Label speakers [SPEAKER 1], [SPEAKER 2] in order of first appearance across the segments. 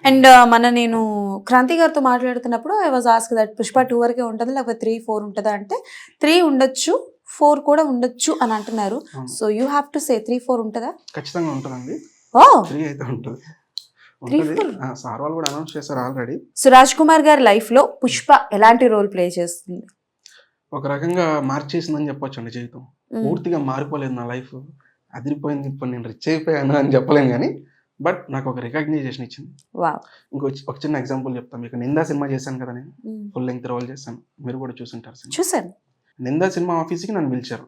[SPEAKER 1] And నేను క్రాంతి గారితో మాట్లాడుతున్నప్పుడు I was ask that Pushpa 2 వరకే ఉంటుంది లేకపోతే 3, 4 ఉంటుందా అంటే 3 ఉండొచ్చు 4 కూడా ఉండొచ్చు అని అంటున్నారు. So you have to say 3, 4 ఉంటుందా?
[SPEAKER 2] ఖచ్చితంగా ఉంటుందండి.
[SPEAKER 1] ఓ
[SPEAKER 2] 3 అయితే ఉంటుంది.
[SPEAKER 1] 3,
[SPEAKER 2] ఉంటుంది.
[SPEAKER 1] 4
[SPEAKER 2] సార్ వాళ్ళు కూడా అనౌన్స్ చేశారు ఆల్రెడీ.
[SPEAKER 1] సో రాజ్ కుమార్ గారి లైఫ్ లో పుష్ప ఎలాంటి రోల్ ప్లే చేస్తుంది?
[SPEAKER 2] ఒక రకంగా మార్చేసిందని చెప్పొచ్చు అండి జీవితం. పూర్తిగా మారిపోలేదు నా లైఫ్. అదిరిపోయింది, ఇప్పుడు నేను రిచ్ అయిపోయాను అని చెప్పలేను కానీ బట్ నాకు ఒక రికగ్నైజేషన్ ఇచ్చింది.
[SPEAKER 1] వావ్.
[SPEAKER 2] ఒక చిన్న ఎగ్జాంపుల్ చెప్తాను మీకు. నిందా సినిమా చేశాను కదా నేను, ఫుల్ లెంగ్త్ రోల్ చేశాను, మీరు కూడా చూసుంటారు సినిమా.
[SPEAKER 1] చూసాను.
[SPEAKER 2] నిందా సినిమా ఆఫీస్కి నన్ను పిలిచారు.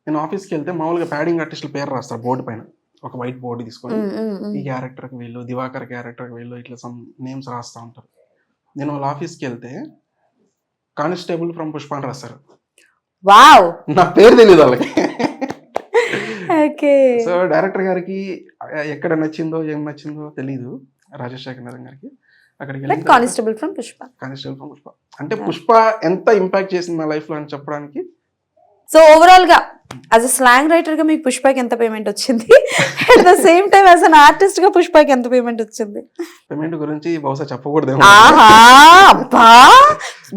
[SPEAKER 2] నేను ఆఫీస్కి వెళ్తే మామూలుగా ప్యాడింగ్ ఆర్టిస్టుల పేరు రాస్తారు బోర్డు పైన, ఒక వైట్ బోర్డు తీసుకొని ఈ క్యారెక్టర్కి వీళ్ళు, దివాకర్ క్యారెక్టర్కి వీళ్ళు, ఇట్లా సమ్ నేమ్స్ రాస్తూ ఉంటారు. నేను వాళ్ళ ఆఫీస్కి వెళ్తే కానిస్టేబుల్ ఫ్రమ్ పుష్ప అని రాస్తారు.
[SPEAKER 1] వావ్.
[SPEAKER 2] నా పేరు తెలియదు వాళ్ళకి.
[SPEAKER 1] ఓకే.
[SPEAKER 2] సో డైరెక్టర్ గారికి ఎక్కడ నచ్చిందో ఏం నచ్చిందో తెలీదు, రాజశేఖర్ గారికి. అక్కడికి వెళ్ళి
[SPEAKER 1] constable from Pushpa.
[SPEAKER 2] Constable from Pushpa అంటే పుష్ప ఎంత ఇంపాక్ట్ చేసింది నా లైఫ్ లో అని చెప్పడానికి.
[SPEAKER 1] సో ఓవరాల్ గా యాజ్ అ స్లాంగ్ రైటర్ గా మీకు పుష్పకి ఎంత పేమెంట్ వచ్చింది? At the same time as an artist గా పుష్పకి ఎంత పేమెంట్ వచ్చింది?
[SPEAKER 2] పేమెంట్ గురించి బహుశా చెప్పకూడదేమో.
[SPEAKER 1] ఆహా అబ్బా,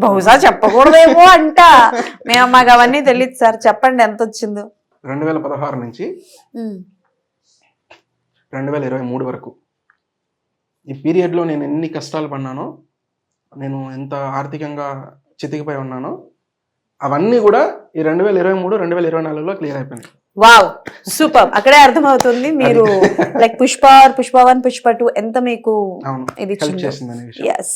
[SPEAKER 1] బహుశా చెప్పకూడదేమో అంట. మాకు అవన్నీ తెలియదు సార్, చెప్పండి ఎంత వచ్చిందో.
[SPEAKER 2] 2016 నుంచి 2023 వరకు ఈ పీరియడ్లో నేను ఎన్ని కష్టాలు పడినానో, నేను ఎంత ఆర్థికంగా చితికిపోయి ఉన్నానో అవన్నీ కూడా ఈ 2023, 2024లో క్లియర్ అయిపోయినాయి.
[SPEAKER 1] Wow, super. అక్కడే అర్థమవుతుంది మీరు లైక్ పుష్ప 1, పుష్ప 2 ఎంత మీకు
[SPEAKER 2] అవును
[SPEAKER 1] ఇది
[SPEAKER 2] హెల్ప్ చేసిందనే విషయం.
[SPEAKER 1] yes